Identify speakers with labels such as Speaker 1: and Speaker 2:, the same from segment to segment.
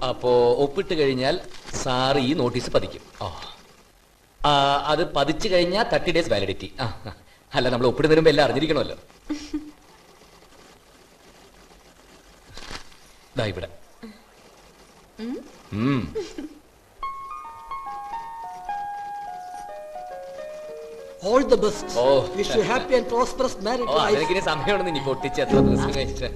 Speaker 1: അപ്പോ ഒപ്പിട്ട് കഴിഞ്ഞാൽ സാറ് ഈ നോട്ടീസ് പതിക്കും. അത് പതിച്ചു കഴിഞ്ഞാൽ 30 days വാലിഡിറ്റി. അല്ല, നമ്മൾ ഒപ്പിടുന്നതിന് മുമ്പ് എല്ലാം അറിഞ്ഞിരിക്കണമല്ലോ. ദാ ഇവിടെ.
Speaker 2: All the best. Wish you happy and prosperous married life.
Speaker 1: അതിന് സമയമാണെന്ന് ഇനി പൊട്ടിച്ച് എത്ര ദിവസം കഴിച്ചിട്ട്.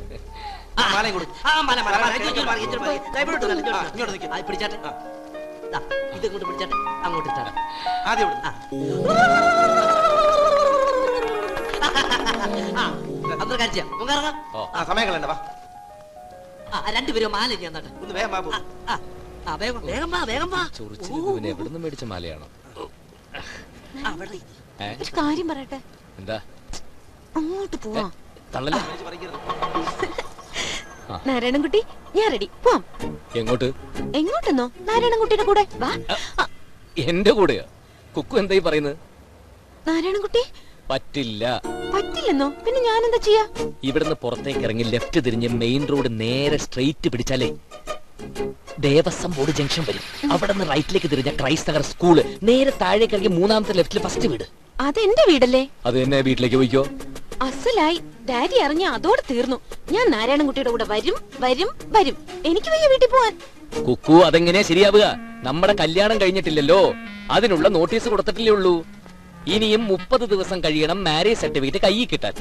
Speaker 2: ഇതങ്ങോട്ട് പിടിച്ചാട്ടെ, അങ്ങോട്ട് ഇട്ടാട്ടെ.
Speaker 3: സമയം കളണ്ട.
Speaker 2: രണ്ടുപേരും മാല ഞാൻ
Speaker 3: ഒന്ന് വേഗം
Speaker 1: എവിടുന്ന് മേടിച്ച മാലയാണോ?
Speaker 4: ഒരു കാര്യം പറയട്ടെ.
Speaker 1: എന്താ?
Speaker 4: അങ്ങോട്ട് പോവാ.
Speaker 5: നാരായണൻകുട്ടി, ഞാൻ റെഡി. പോവാം.
Speaker 1: എങ്ങോട്ട്?
Speaker 5: എങ്ങോട്ടെന്നോ? നാരായണൻകുട്ടിയുടെ കൂടെ വാ.
Speaker 1: എന്റെ കൂടെയോ? കുക്കു എന്തായി പറയുന്നത്?
Speaker 5: നാരായണൻകുട്ടി
Speaker 1: പറ്റില്ല.
Speaker 5: പറ്റില്ലെന്നോ? പിന്നെ ഞാൻ എന്താ ചെയ്യാ?
Speaker 1: ഇവിടുന്ന് പുറത്തേക്ക് ഇറങ്ങി ലെഫ്റ്റ് തിരിഞ്ഞ് മെയിൻ റോഡ് നേരെ സ്ട്രെയിറ്റ് പിടിച്ചാലേ ദേവസ്വം ബോർഡ് ജംഗ്ഷൻ വരും. അവിടെ നിന്ന് റൈറ്റിലേക്ക് തിരിഞ്ഞ ക്രൈസ്റ്റ് നഗർ സ്കൂള്, നേരെ താഴേക്ക് ഇറങ്ങി മൂന്നാമത്തെ ലെഫ്റ്റിൽ ഫസ്റ്റ് വീട്.
Speaker 5: അതെന്റെ വീടല്ലേ?
Speaker 1: അത് തന്നെ, വീട്ടിലേക്ക് പോയിക്കോ.
Speaker 5: അസലായി. ഡാഡി അറിഞ്ഞ അതോടെ തീർന്നു. ഞാൻ നാരായണൻകുട്ടിയുടെ കൂടെ വരും വരും വരും. എനിക്ക് വയ്യ വീട്ടിൽ പോവാൻ.
Speaker 1: കുക്കു, അതെങ്ങനെയാ ശരിയാവുക? നമ്മുടെ കല്യാണം കഴിഞ്ഞിട്ടില്ലല്ലോ, അതിനുള്ള നോട്ടീസ് കൊടുത്തിട്ടില്ലേ ഉള്ളൂ. ഇനിയും 30 ദിവസം കഴിയണം മാരേജ് സർട്ടിഫിക്കറ്റ് കയ്യിൽ കിട്ടാൻ.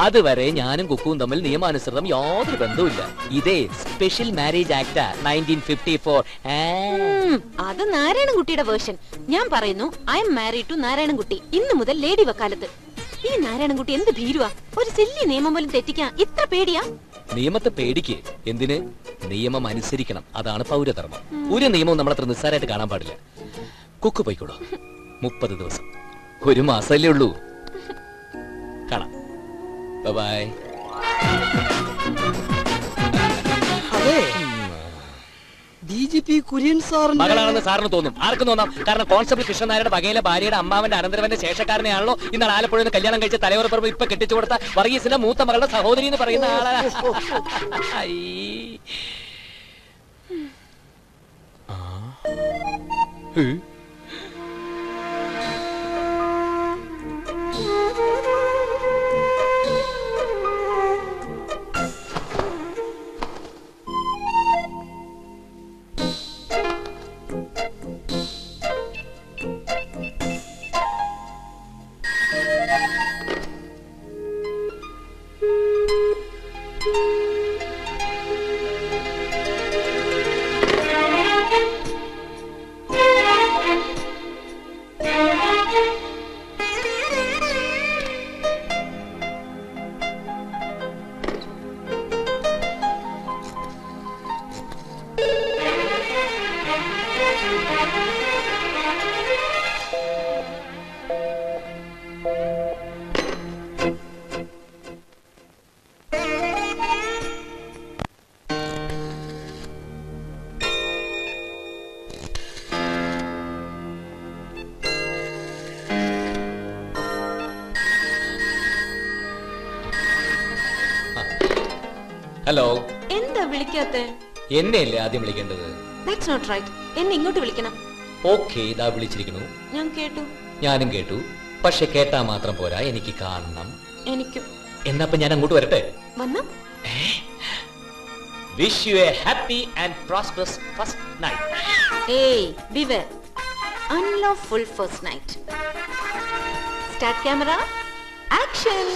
Speaker 1: അതുവരെ ഞാനും കുക്കുവും തമ്മിൽ നിയമാനുസൃതം യാതൊരു ബന്ധവുമില്ല. ഇതേ സ്പെഷ്യൽ മാരേജ് ആക്ട് 1954.
Speaker 5: അത് നാരായണൻകുട്ടിയുടെ വേർഷൻ. ഞാൻ പറയുന്നു, I am married to Narayanankutty. ഇന്നു മുതൽ ലേഡി വക്കാലത്ത്. ഈ നാരായണൻകുട്ടി എന്ത് ഭീരുവാ! ഒരു സില്ലി നിയമം പോലും തെറ്റിക്കാൻ ഇത്ര പേടിയാ?
Speaker 1: നിയമത്തെ പേടിക്ക് എന്തിന്? നിയമം അനുസരിക്കണം, അതാണ് പൗരധർമ്മം. ഒരു നിയമവും നമ്മളത്ര നിസ്സാരമായിട്ട് കാണാൻ പാടില്ല. കുക്കു പോയിക്കോളൂ. 30 ദിവസം, 1 മാസമല്ലേ ഉള്ളൂ. കാണാം. ബൈ.
Speaker 2: അതെ, DGP കുര്യൻ സാറിന്റെ
Speaker 1: മകളാണെന്ന് സാറിന് തോന്നും. ആർക്കും തോന്നാം. കാരണം കോൺസ്റ്റബിൾ കൃഷ്ണനായരുടെ വകയിലെ ഭാര്യയുടെ അമ്മാവന്റെ അനന്തരവന്റെ ശേഷക്കാരനെയാണല്ലോ ഇന്നാൾ ആലപ്പുഴയിൽ നിന്ന് കല്യാണം കഴിച്ച തലയോറപ്പുറം ഇപ്പൊ കെട്ടിച്ചു കൊടുത്ത വർഗീസിന്റെ മൂത്ത മകളുടെ സഹോദരി എന്ന് പറയുന്ന ആളാ. ഹലോ.
Speaker 5: എന്താ വിളിക്കാത്തെ?
Speaker 1: എന്നെയല്ലേ ആദ്യം വിളിക്കേണ്ടത്?
Speaker 5: That's not right. എന്നെ ഇങ്ങോട്ട് വിളിക്കണം.
Speaker 1: ഓക്കേ, ഇതാ വിളിച്ചിരിക്കുന്നു.
Speaker 5: ഞാൻ കേട്ടു.
Speaker 1: ഞാനും കേട്ടു. പക്ഷെ കേട്ടാ മാത്രം പോരാ, എനിക്ക് കാണണം.
Speaker 5: എനിക്കും.
Speaker 1: എന്നപ്പോ ഞാൻ അങ്ങോട്ട് വരട്ടെ?
Speaker 5: വന്നോ?
Speaker 1: Wish you a happy and prosperous first night.
Speaker 5: Hey, beware. Unlawful first night. Start camera. Action.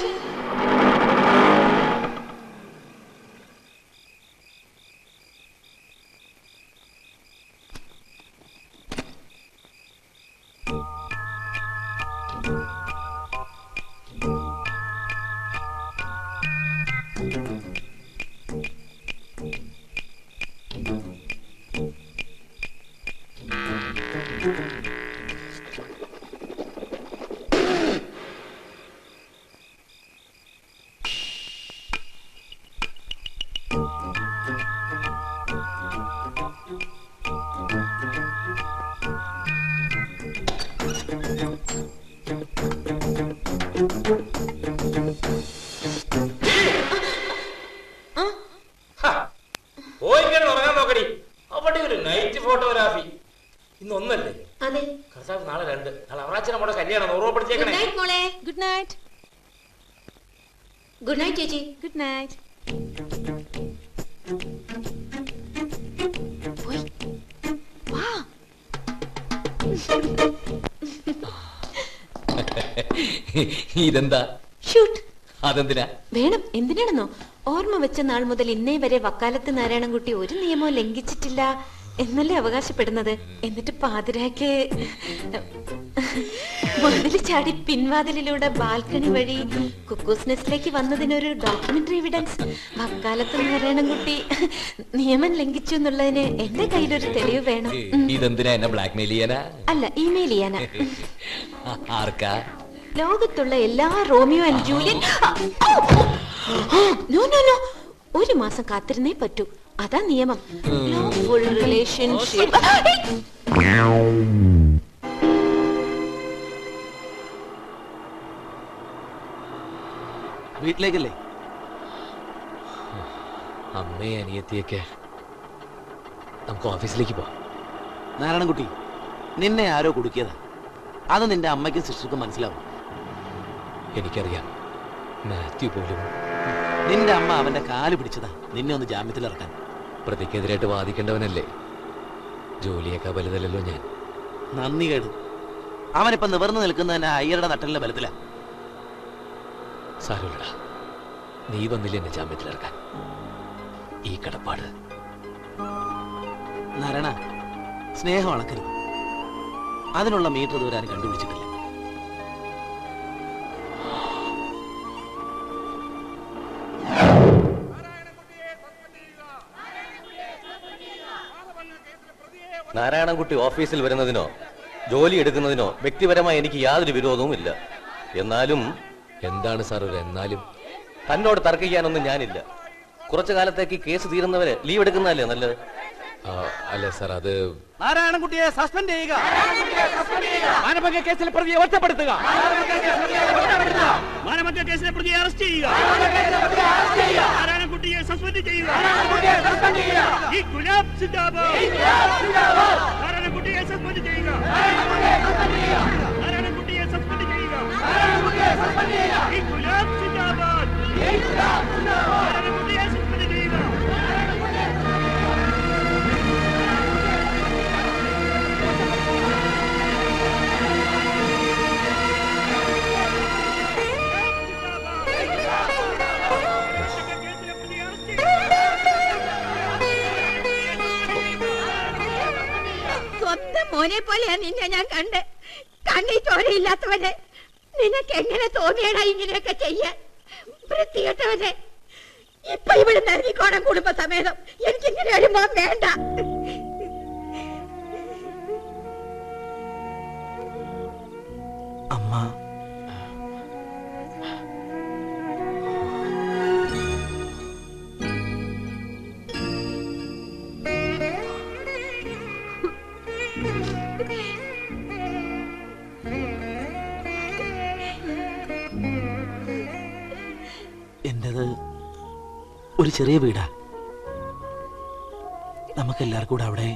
Speaker 6: നാളെ 2 നാളെ അവറാച്ചനെ മോടെ കല്യാണം ഓർമ്മപ്പെടുത്തിയേക്കണേ.
Speaker 5: മോളെ ഗുഡ് നൈറ്റ്.
Speaker 7: ഗുഡ് നൈറ്റ് ചേച്ചി.
Speaker 5: Good night. വാ.
Speaker 1: ഇതെന്താ?
Speaker 5: ഷൂട്ട്.
Speaker 1: അതെന്തിനാ?
Speaker 5: വേണം. എന്തിനാണെന്നോ, ഓർമ്മ വെച്ച നാൾ മുതൽ ഇന്നേ വരെ വക്കാലത്ത് നാരായണൻകുട്ടി ഒരു നിയമവും ലംഘിച്ചിട്ടില്ല എന്നല്ലേ അവകാശപ്പെടുന്നത്. എന്നിട്ട് പാതിരാക്ക് മതിൽ ചാടി പിൻവാതിലിലൂടെ ബാൽക്കണി വഴി കുക്കൂസ് നെസ്റ്റിലേക്ക് വന്നതിനൊരു ഡോക്യുമെന്ററി എവിഡൻസ്. വക്കാലത്ത് നാരായണൻകുട്ടി നിയമം ലംഘിച്ചു എന്നുള്ളതിന് എന്റെ കയ്യിലൊരു തെളിവ് വേണം.
Speaker 1: ഇതെന്തിനാ? എന്നെ ബ്ലാക്ക്മെയിൽ ചെയ്യാനാ?
Speaker 5: അല്ല, ഇമെയിൽ ചെയ്യാനാ.
Speaker 1: ആർക്കാ?
Speaker 5: ലോകത്തുള്ള എല്ലാ Romeo and Julian. No no no, 1 മാസം കാത്തിരുന്നേ പറ്റൂ. അതാ നിയമം. Lawful relationship.
Speaker 3: വീട്ടിലേക്കല്ലേ?
Speaker 1: അമ്മയെ അനിയത്തിയൊക്കെ നമുക്ക് ഓഫീസിലേക്ക് പോവാം.
Speaker 3: നാരായണൻകുട്ടി, നിന്നെ ആരോ കുടുക്കിയതാ. അത് നിന്റെ അമ്മയ്ക്കും സിസ്റ്റർക്കും മനസ്സിലാവും.
Speaker 1: എനിക്കറിയാം. മാത്യു പോലും.
Speaker 3: നിന്റെ അമ്മ അവന്റെ കാല് പിടിച്ചതാ നിന്നെ ഒന്ന് ജാമ്യത്തിൽ ഇറക്കാൻ.
Speaker 1: പ്രതിക്കെതിരായിട്ട് വാദിക്കേണ്ടവനല്ലേ? ജോലിയൊക്കെ വലുതല്ലോ ഞാൻ.
Speaker 3: നന്ദി കേട്. അവനിപ്പോ നിവർന്നു നിൽക്കുന്നതന്നെ അയ്യരുടെ നട്ടലിന്റെ ബലത്തിലാ.
Speaker 1: സാരമില്ലടാ, നീ വന്നില്ല എന്നെ ജാമ്യത്തിലിറക്കാൻ. ഈ കടപ്പാട്.
Speaker 3: നാരായണ, സ്നേഹം അളക്കരുത്. അതിനുള്ള മീറ്റർ ദൂരം ആരും കണ്ടുപിടിച്ചിട്ടില്ല.
Speaker 8: നാരായണൻകുട്ടി ഓഫീസിൽ വരുന്നതിനോ ജോലി എടുക്കുന്നതിനോ വ്യക്തിപരമായി എനിക്ക് യാതൊരു വിരോധവും ഇല്ല. എന്നാലും
Speaker 1: എന്താണ് സാർ ഒരു എന്നാലും?
Speaker 8: തന്നോട് തർക്കിക്കാനൊന്നും ഞാനില്ല. കുറച്ചു കാലത്തേക്ക് കേസ് തീരുന്നവരെ ലീവ് എടുക്കുന്നതല്ലേ നല്ലത്?
Speaker 1: അല്ല സാർ, അത്
Speaker 3: നാരായണൻകുട്ടിയെ സസ്പെൻഡ് ചെയ്യുക.
Speaker 6: മാനഭംഗ കേസിലെ പ്രതിയെ ഒറ്റപ്പെടുത്തുക. മാനഭംഗ കേസിലെ പ്രതിയെ അറസ്റ്റ് ചെയ്യുക. നാരായണൻകുട്ടിയെ സസ്പെൻഡ് ചെയ്യുക. ഈ ഗുലാബ് സിന്ദാബാദ്. നാരായണൻകുട്ടിയെ സസ്പെൻഡ് ചെയ്യുക. നാരായണൻകുട്ടിയെ സസ്പെൻഡ് ചെയ്യുക. ഈ ഗുലാബ് സിന്ദാബാദ്. നാരായണൻകുട്ടിയെ സസ്പെൻഡ് ചെയ്യുക.
Speaker 7: സ്വന്തം മോനെ പോലെയാ നിന്നെ ഞാൻ കണ്ട്. കണ്ണീ ചോരയില്ലാത്തവനെ. നിനക്ക് എങ്ങനെ തോന്നിയടാ ഇങ്ങനെയൊക്കെ ചെയ്യാൻ? വൃത്തികെട്ടവനെ. ഇപ്പൊ ഇവിടെ ഇറങ്ങിക്കോണം കുടുംബസമേതം. എനിക്കിങ്ങനെ ഒരു മോൻ വേണ്ട.
Speaker 3: അമ്മ, എന്റേത് ഒരു ചെറിയ വീടാ. നമുക്കെല്ലാവർക്കും കൂടെ അവിടെ